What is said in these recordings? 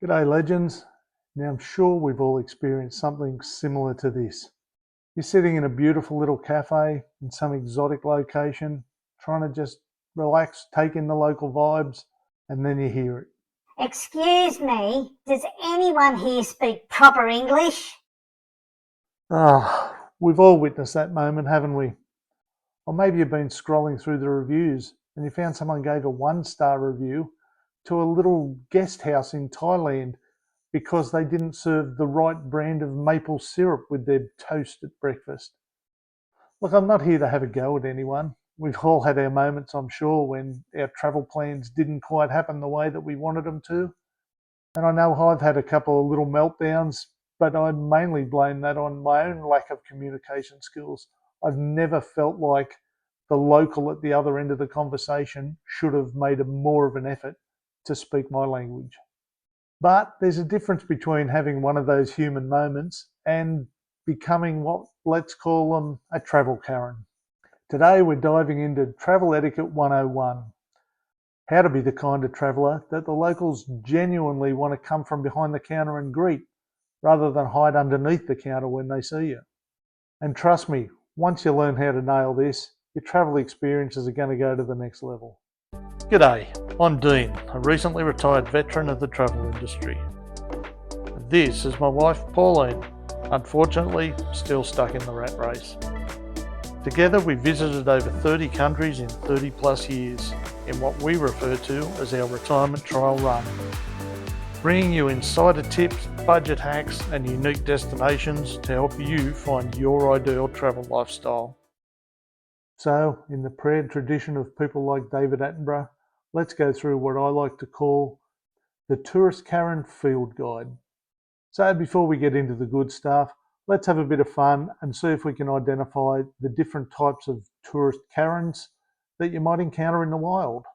G'day legends. Now I'm sure we've all experienced something similar to this. You're sitting in a beautiful little cafe in some exotic location, trying to just relax, take in the local vibes, and then you hear it. Excuse me, does anyone here speak proper English? We've all witnessed that moment, haven't we? Or maybe you've been scrolling through the reviews and you found someone gave a 1-star review to a little guest house in Thailand because they didn't serve the right brand of maple syrup with their toast at breakfast. Look, I'm not here to have a go at anyone. We've all had our moments, I'm sure, when our travel plans didn't quite happen the way that we wanted them to. And I know I've had a couple of little meltdowns, but I mainly blame that on my own lack of communication skills. I've never felt like the local at the other end of the conversation should have made more of an effort to speak my language. But there's a difference between having one of those human moments and becoming what, let's call them, a travel Karen. Today we're diving into Travel Etiquette 101. How to be the kind of traveller that the locals genuinely want to come from behind the counter and greet, rather than hide underneath the counter when they see you. And trust me, once you learn how to nail this, your travel experiences are going to go to the next level. G'day, I'm Dean, a recently retired veteran of the travel industry. This is my wife Pauline, unfortunately still stuck in the rat race. Together we visited over 30 countries in 30 plus years in what we refer to as our retirement trial run, bringing you insider tips, budget hacks and unique destinations to help you find your ideal travel lifestyle. So, in the proud tradition of people like David Attenborough, let's go through what I like to call the Tourist Karen Field Guide. So before we get into the good stuff, let's have a bit of fun and see if we can identify the different types of tourist Karens that you might encounter in the wild.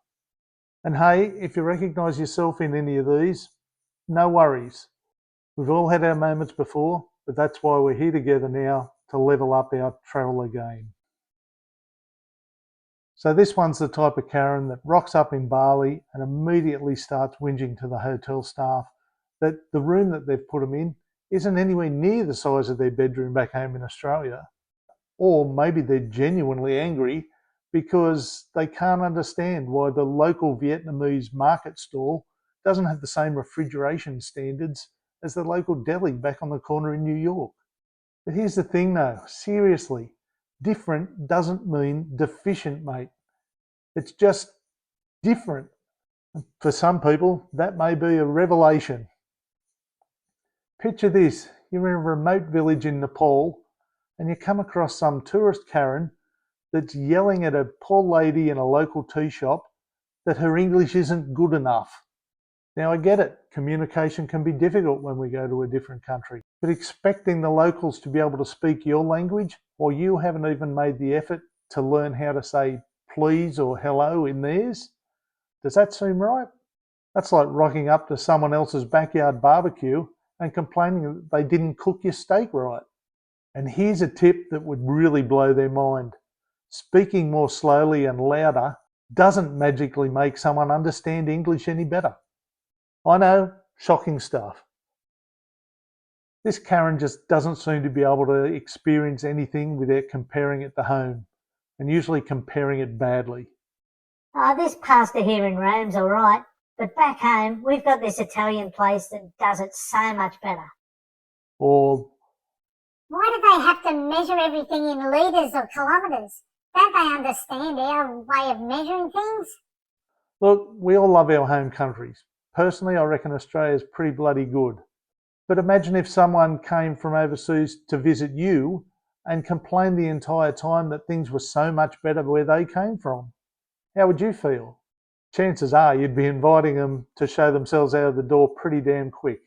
And hey, if you recognise yourself in any of these, no worries. We've all had our moments before, but that's why we're here together now to level up our traveller game. So this one's the type of Karen that rocks up in Bali and immediately starts whinging to the hotel staff that the room that they've put them in isn't anywhere near the size of their bedroom back home in Australia. Or maybe they're genuinely angry because they can't understand why the local Vietnamese market stall doesn't have the same refrigeration standards as the local deli back on the corner in New York. But here's the thing though, seriously, different doesn't mean deficient, mate. It's just different. For some people, that may be a revelation. Picture this, you're in a remote village in Nepal and you come across some tourist Karen that's yelling at a poor lady in a local tea shop that her English isn't good enough. Now I get it, communication can be difficult when we go to a different country, but expecting the locals to be able to speak your language, or you haven't even made the effort to learn how to say please or hello in theirs, does that seem right? That's like rocking up to someone else's backyard barbecue and complaining that they didn't cook your steak right. And here's a tip that would really blow their mind. Speaking more slowly and louder doesn't magically make someone understand English any better. I know, shocking stuff. This Karen just doesn't seem to be able to experience anything without comparing it to home, and usually comparing it badly. This pasta here in Rome's all right, but back home we've got this Italian place that does it so much better. Or, why do they have to measure everything in litres or kilometres? Don't they understand our way of measuring things? look, we all love our home countries. Personally, I reckon Australia's pretty bloody good. But imagine if someone came from overseas to visit you and complained the entire time that things were so much better where they came from. How would you feel? Chances are you'd be inviting them to show themselves out of the door pretty damn quick.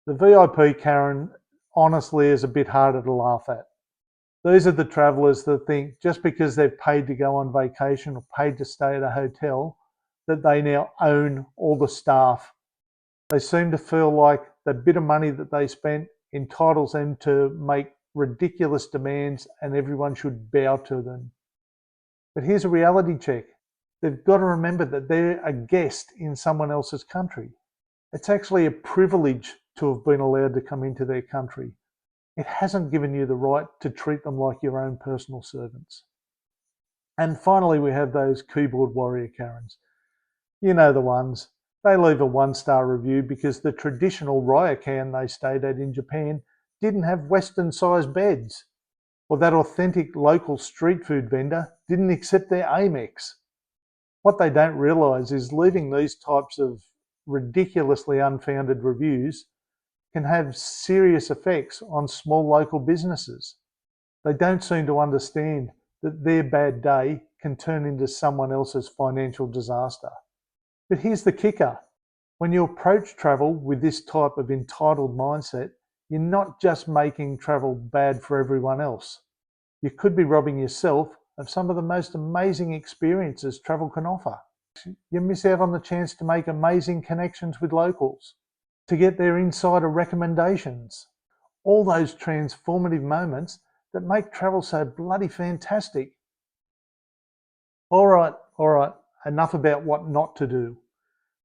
The VIP Karen honestly is a bit harder to laugh at. These are the travellers that think just because they've paid to go on vacation or paid to stay at a hotel that they now own all the staff. They seem to feel like the bit of money that they spent entitles them to make ridiculous demands and everyone should bow to them. But here's a reality check. They've got to remember that they're a guest in someone else's country. It's actually a privilege to have been allowed to come into their country. It hasn't given you the right to treat them like your own personal servants. And finally, we have those keyboard warrior Karens. You know the ones. They leave a 1-star review because the traditional ryokan they stayed at in Japan didn't have Western-sized beds, or that authentic local street food vendor didn't accept their Amex. What they don't realise is leaving these types of ridiculously unfounded reviews can have serious effects on small local businesses. They don't seem to understand that their bad day can turn into someone else's financial disaster. But here's the kicker. When you approach travel with this type of entitled mindset, you're not just making travel bad for everyone else. You could be robbing yourself of some of the most amazing experiences travel can offer. You miss out on the chance to make amazing connections with locals, to get their insider recommendations, all those transformative moments that make travel so bloody fantastic. All right, enough about what not to do.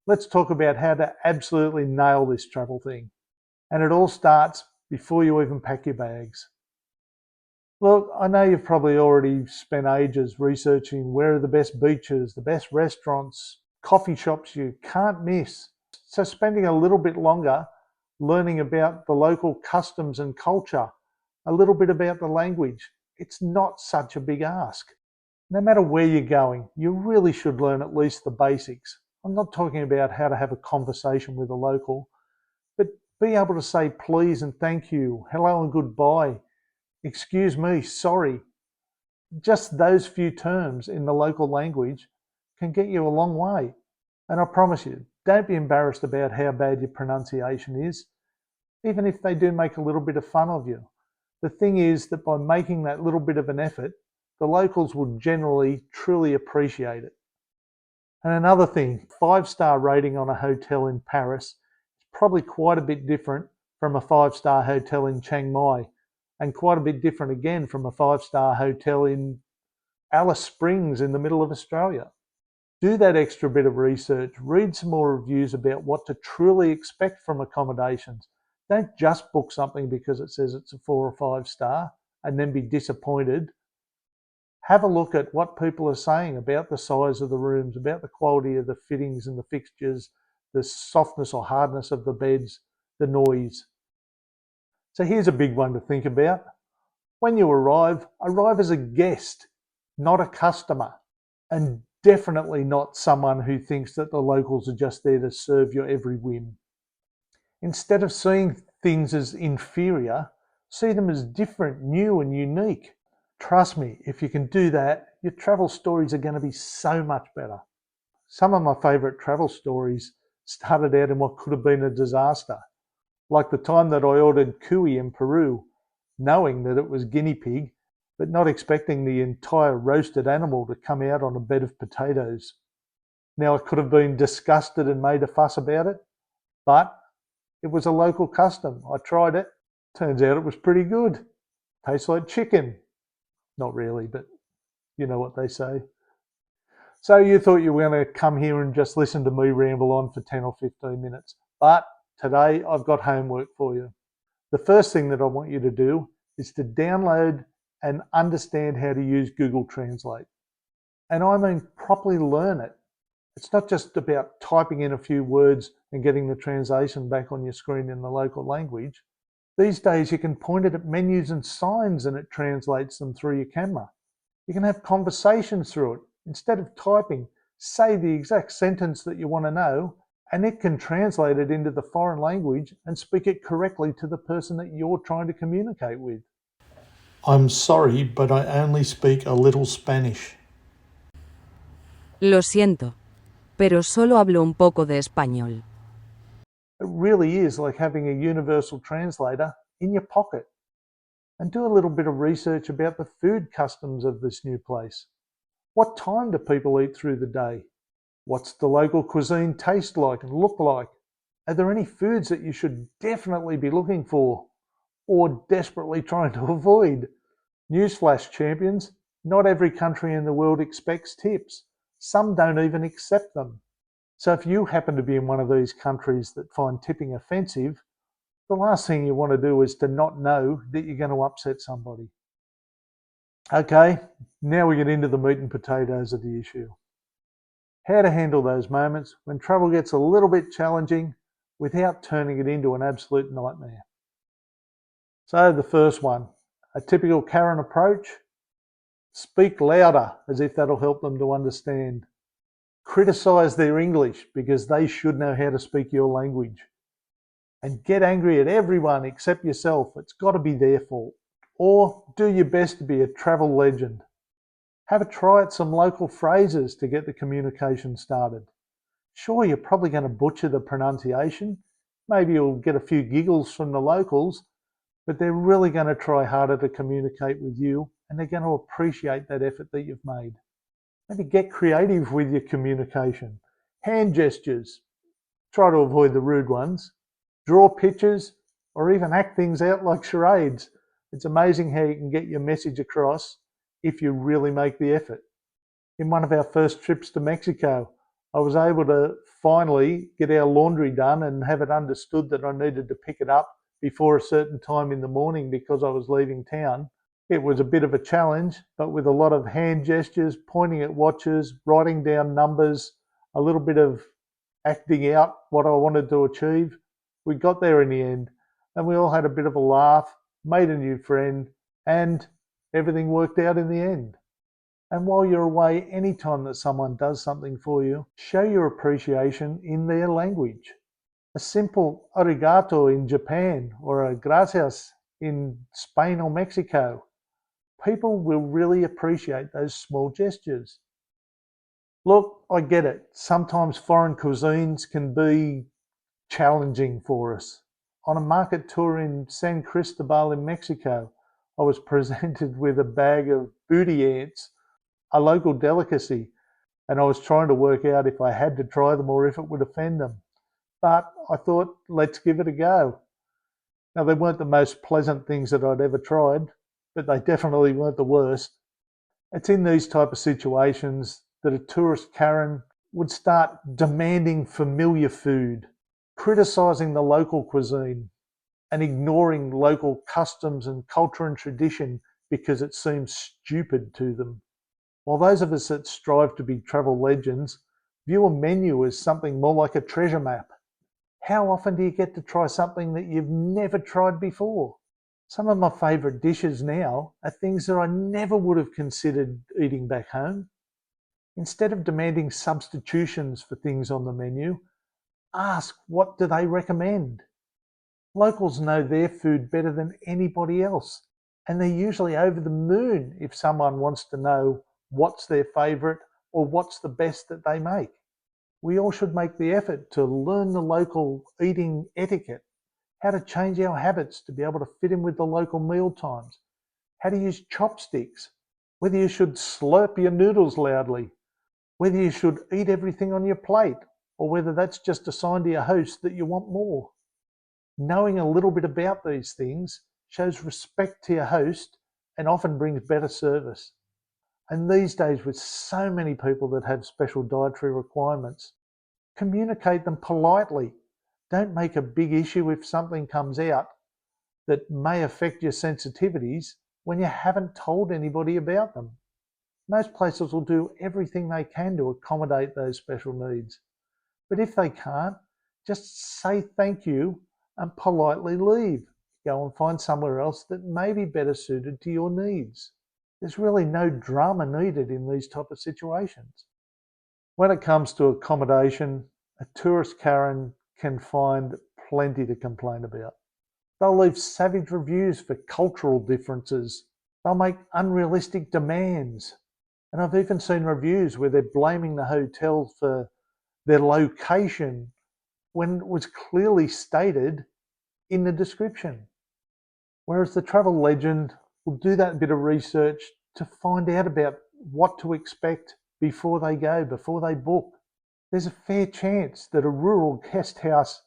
Let's talk about how to absolutely nail this travel thing. And it all starts before you even pack your bags. Look, I know you've probably already spent ages researching where are the best beaches, the best restaurants, coffee shops you can't miss. So spending a little bit longer learning about the local customs and culture, a little bit about the language, it's not such a big ask. No matter where you're going, you really should learn at least the basics. I'm not talking about how to have a conversation with a local, but be able to say please and thank you, hello and goodbye, excuse me, sorry. Just those few terms in the local language can get you a long way. And I promise you, don't be embarrassed about how bad your pronunciation is, even if they do make a little bit of fun of you. The thing is that by making that little bit of an effort, the locals will generally truly appreciate it. And another thing, 5-star rating on a hotel in Paris is probably quite a bit different from a 5-star hotel in Chiang Mai, and quite a bit different again from a 5-star hotel in Alice Springs in the middle of Australia. Do that extra bit of research, read some more reviews about what to truly expect from accommodations. Don't just book something because it says it's a 4 or 5-star and then be disappointed. Have a look at what people are saying about the size of the rooms, about the quality of the fittings and the fixtures, the softness or hardness of the beds, the noise. So here's a big one to think about. When you arrive as a guest, not a customer, and definitely not someone who thinks that the locals are just there to serve your every whim. Instead of seeing things as inferior, see them as different, new and unique. Trust me, if you can do that, your travel stories are going to be so much better. Some of my favourite travel stories started out in what could have been a disaster, like the time that I ordered cuy in Peru, knowing that it was guinea pig, but not expecting the entire roasted animal to come out on a bed of potatoes. Now, I could have been disgusted and made a fuss about it, but it was a local custom. I tried it. Turns out it was pretty good. Tastes like chicken. Not really, but you know what they say. So you thought you were going to come here and just listen to me ramble on for 10 or 15 minutes. But today I've got homework for you. The first thing that I want you to do is to download and understand how to use Google Translate. And I mean properly learn it. It's not just about typing in a few words and getting the translation back on your screen in the local language. These days you can point it at menus and signs and it translates them through your camera. You can have conversations through it. Instead of typing, say the exact sentence that you want to know, and it can translate it into the foreign language and speak it correctly to the person that you're trying to communicate with. I'm sorry, but I only speak a little Spanish. Lo siento, pero solo hablo un poco de español. It really is like having a universal translator in your pocket. And do a little bit of research about the food customs of this new place. What time do people eat through the day? What's the local cuisine taste like and look like? Are there any foods that you should definitely be looking for or desperately trying to avoid? Newsflash, champions, not every country in the world expects tips. Some don't even accept them. So if you happen to be in one of these countries that find tipping offensive, the last thing you want to do is to not know that you're going to upset somebody. Okay, now we get into the meat and potatoes of the issue. How to handle those moments when travel gets a little bit challenging without turning it into an absolute nightmare. So the first one, a typical Karen approach, speak louder as if that'll help them to understand. Criticise their English because they should know how to speak your language. And get angry at everyone except yourself. It's got to be their fault. Or do your best to be a travel legend. Have a try at some local phrases to get the communication started. Sure, you're probably going to butcher the pronunciation. Maybe you'll get a few giggles from the locals, but they're really going to try harder to communicate with you, and they're going to appreciate that effort that you've made. Maybe get creative with your communication. Hand gestures. Try to avoid the rude ones. Draw pictures, or even act things out like charades. It's amazing how you can get your message across if you really make the effort. In one of our first trips to Mexico, I was able to finally get our laundry done and have it understood that I needed to pick it up before a certain time in the morning because I was leaving town. It was a bit of a challenge, but with a lot of hand gestures, pointing at watches, writing down numbers, a little bit of acting out what I wanted to achieve, we got there in the end, and we all had a bit of a laugh, made a new friend, and everything worked out in the end. And while you're away, anytime that someone does something for you, show your appreciation in their language. A simple arigato in Japan or a gracias in Spain or Mexico. People will really appreciate those small gestures. Look, I get it. Sometimes foreign cuisines can be challenging for us. On a market tour in San Cristobal in Mexico, I was presented with a bag of booty ants, a local delicacy, and I was trying to work out if I had to try them or if it would offend them. But I thought, let's give it a go. Now, they weren't the most pleasant things that I'd ever tried, but they definitely weren't the worst. It's in these type of situations that a tourist Karen would start demanding familiar food, criticising the local cuisine, and ignoring local customs and culture and tradition because it seems stupid to them. While those of us that strive to be travel legends view a menu as something more like a treasure map. How often do you get to try something that you've never tried before? Some of my favourite dishes now are things that I never would have considered eating back home. Instead of demanding substitutions for things on the menu, ask what do they recommend. Locals know their food better than anybody else, and they're usually over the moon if someone wants to know what's their favourite or what's the best that they make. We all should make the effort to learn the local eating etiquette, how to change our habits to be able to fit in with the local meal times, how to use chopsticks, whether you should slurp your noodles loudly, whether you should eat everything on your plate, or whether that's just a sign to your host that you want more. Knowing a little bit about these things shows respect to your host and often brings better service. And these days, with so many people that have special dietary requirements, communicate them politely. Don't make a big issue if something comes out that may affect your sensitivities when you haven't told anybody about them. Most places will do everything they can to accommodate those special needs. But if they can't, just say thank you and politely leave. Go and find somewhere else that may be better suited to your needs. There's really no drama needed in these type of situations. When it comes to accommodation, a tourist Karen can find plenty to complain about. They'll leave savage reviews for cultural differences. They'll make unrealistic demands. And I've even seen reviews where they're blaming the hotel for their location when it was clearly stated in the description. Whereas the travel legend will do that bit of research to find out about what to expect before they go, before they book. There's a fair chance that a rural guest house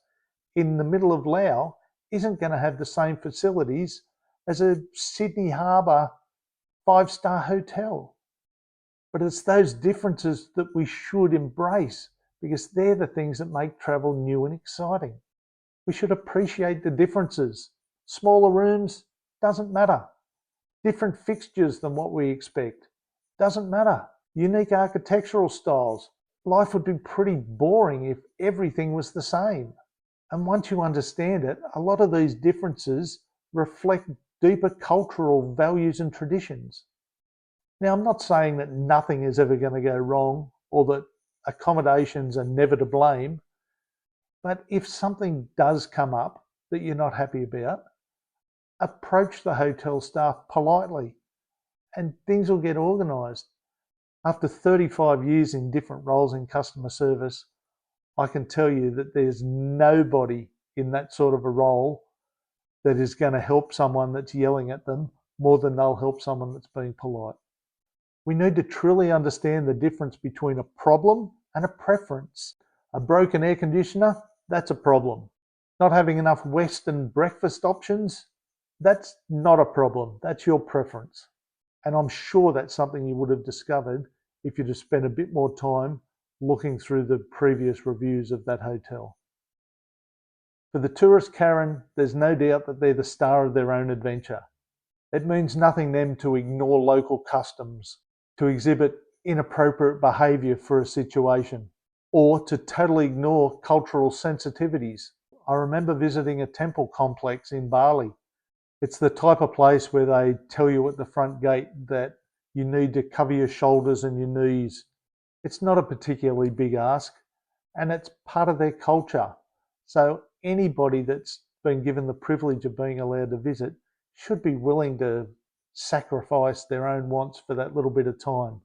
in the middle of Laos isn't going to have the same facilities as a Sydney Harbour 5-star hotel. But it's those differences that we should embrace because they're the things that make travel new and exciting. We should appreciate the differences. Smaller rooms, doesn't matter. Different fixtures than what we expect, doesn't matter. Unique architectural styles. Life would be pretty boring if everything was the same. And once you understand it, a lot of these differences reflect deeper cultural values and traditions. Now, I'm not saying that nothing is ever going to go wrong or that accommodations are never to blame, but if something does come up that you're not happy about, approach the hotel staff politely and things will get organised. After 35 years in different roles in customer service, I can tell you that there's nobody in that sort of a role that is going to help someone that's yelling at them more than they'll help someone that's being polite. We need to truly understand the difference between a problem and a preference. A broken air conditioner, that's a problem. Not having enough Western breakfast options, that's not a problem. That's your preference. And I'm sure that's something you would have discovered if you'd have spent a bit more time looking through the previous reviews of that hotel. For the tourist Karen, there's no doubt that they're the star of their own adventure. It means nothing to them to ignore local customs, to exhibit inappropriate behaviour for a situation, or to totally ignore cultural sensitivities. I remember visiting a temple complex in Bali. It's the type of place where they tell you at the front gate that you need to cover your shoulders and your knees. It's not a particularly big ask, and it's part of their culture. So anybody that's been given the privilege of being allowed to visit should be willing to sacrifice their own wants for that little bit of time.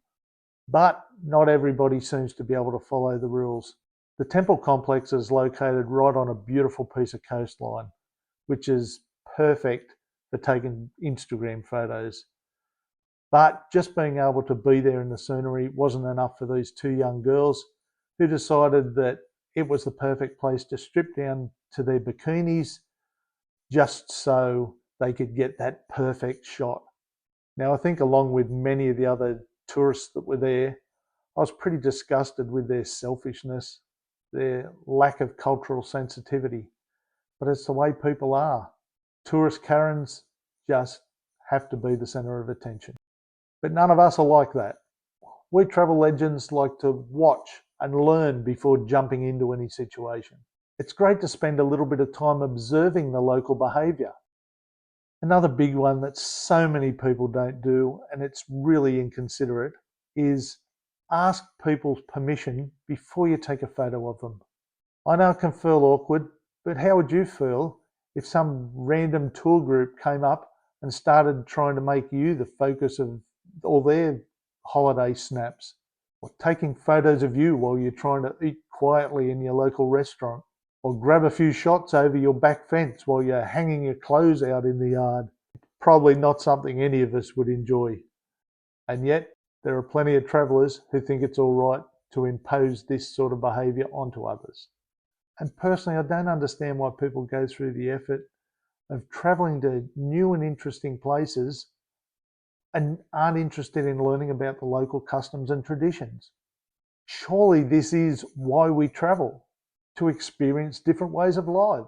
But not everybody seems to be able to follow the rules. The temple complex is located right on a beautiful piece of coastline, which is perfect for taking Instagram photos. But just being able to be there in the scenery wasn't enough for these two young girls who decided that it was the perfect place to strip down to their bikinis just so they could get that perfect shot. Now, I think along with many of the other tourists that were there, I was pretty disgusted with their selfishness, their lack of cultural sensitivity. But it's the way people are. Tourist Karens just have to be the centre of attention. But none of us are like that. We travel legends like to watch and learn before jumping into any situation. It's great to spend a little bit of time observing the local behaviour. Another big one that so many people don't do, and it's really inconsiderate, is ask people's permission before you take a photo of them. I know it can feel awkward, but how would you feel if some random tour group came up and started trying to make you the focus of all their holiday snaps, or taking photos of you while you're trying to eat quietly in your local restaurant, or grab a few shots over your back fence while you're hanging your clothes out in the yard? Probably not something any of us would enjoy. And yet, there are plenty of travellers who think it's all right to impose this sort of behaviour onto others. And personally, I don't understand why people go through the effort of travelling to new and interesting places and aren't interested in learning about the local customs and traditions. Surely this is why we travel, to experience different ways of life.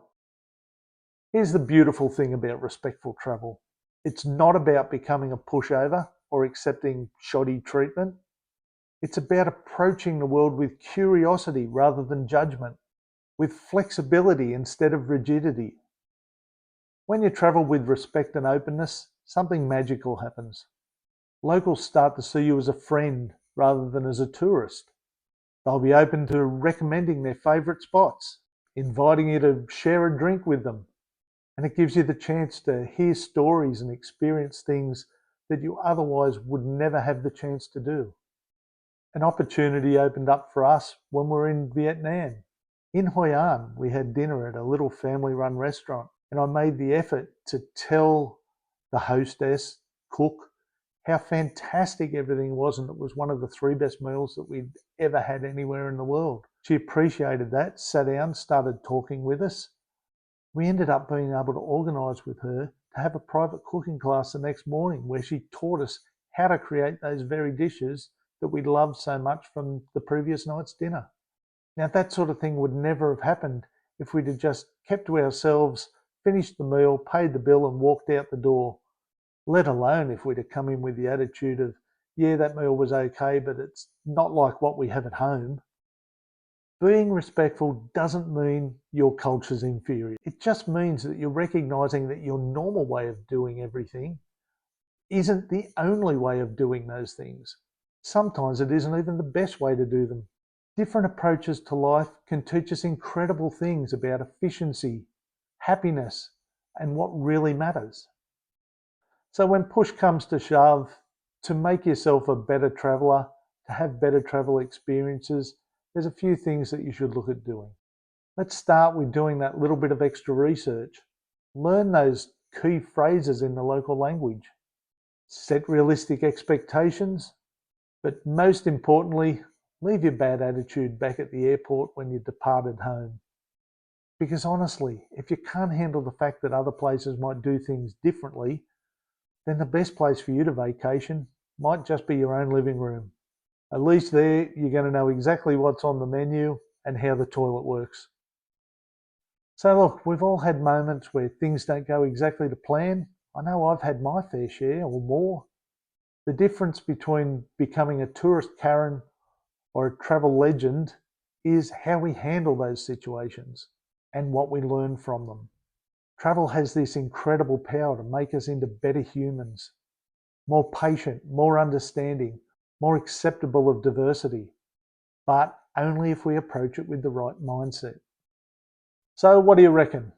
Here's the beautiful thing about respectful travel. It's not about becoming a pushover or accepting shoddy treatment. It's about approaching the world with curiosity rather than judgment, with flexibility instead of rigidity. When you travel with respect and openness, something magical happens. Locals start to see you as a friend rather than as a tourist. They'll be open to recommending their favourite spots, inviting you to share a drink with them, and it gives you the chance to hear stories and experience things that you otherwise would never have the chance to do. An opportunity opened up for us when we were in Vietnam. In Hoi An, we had dinner at a little family-run restaurant, and I made the effort to tell the hostess, cook, how fantastic everything was, and it was one of the 3 best meals that we'd ever had anywhere in the world. She appreciated that, sat down, started talking with us. We ended up being able to organise with her to have a private cooking class the next morning where she taught us how to create those very dishes that we loved so much from the previous night's dinner. Now, that sort of thing would never have happened if we'd have just kept to ourselves, finished the meal, paid the bill, and walked out the door, let alone if we'd have come in with the attitude of, yeah, that meal was okay, but it's not like what we have at home. Being respectful doesn't mean your culture's inferior. It just means that you're recognizing that your normal way of doing everything isn't the only way of doing those things. Sometimes it isn't even the best way to do them. Different approaches to life can teach us incredible things about efficiency, happiness, and what really matters. So when push comes to shove, to make yourself a better traveller, to have better travel experiences, there's a few things that you should look at doing. Let's start with doing that little bit of extra research. Learn those key phrases in the local language. Set realistic expectations, but most importantly, leave your bad attitude back at the airport when you departed home. Because honestly, if you can't handle the fact that other places might do things differently, then the best place for you to vacation might just be your own living room. At least there, you're going to know exactly what's on the menu and how the toilet works. So look, we've all had moments where things don't go exactly to plan. I know I've had my fair share or more. The difference between becoming a tourist Karen or a travel legend is how we handle those situations and what we learn from them. Travel has this incredible power to make us into better humans, more patient, more understanding, more acceptable of diversity, but only if we approach it with the right mindset. So what do you reckon?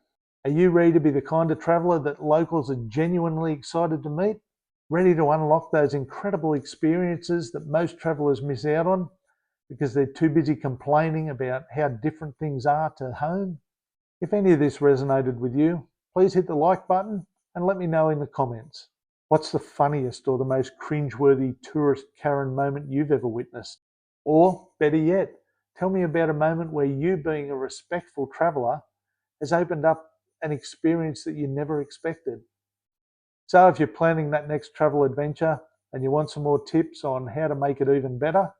Are you ready to be the kind of traveller that locals are genuinely excited to meet? Ready to unlock those incredible experiences that most travellers miss out on because they're too busy complaining about how different things are to home? If any of this resonated with you, please hit the like button and let me know in the comments. What's the funniest or the most cringeworthy tourist Karen moment you've ever witnessed? Or, better yet, tell me about a moment where you, being a respectful traveller, has opened up an experience that you never expected. So if you're planning that next travel adventure and you want some more tips on how to make it even better,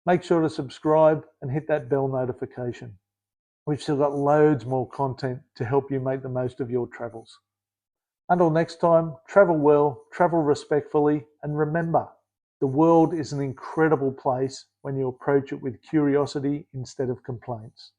make sure to subscribe and hit that bell notification. We've still got loads more content to help you make the most of your travels. Until next time, travel well, travel respectfully, and remember, the world is an incredible place when you approach it with curiosity instead of complaints.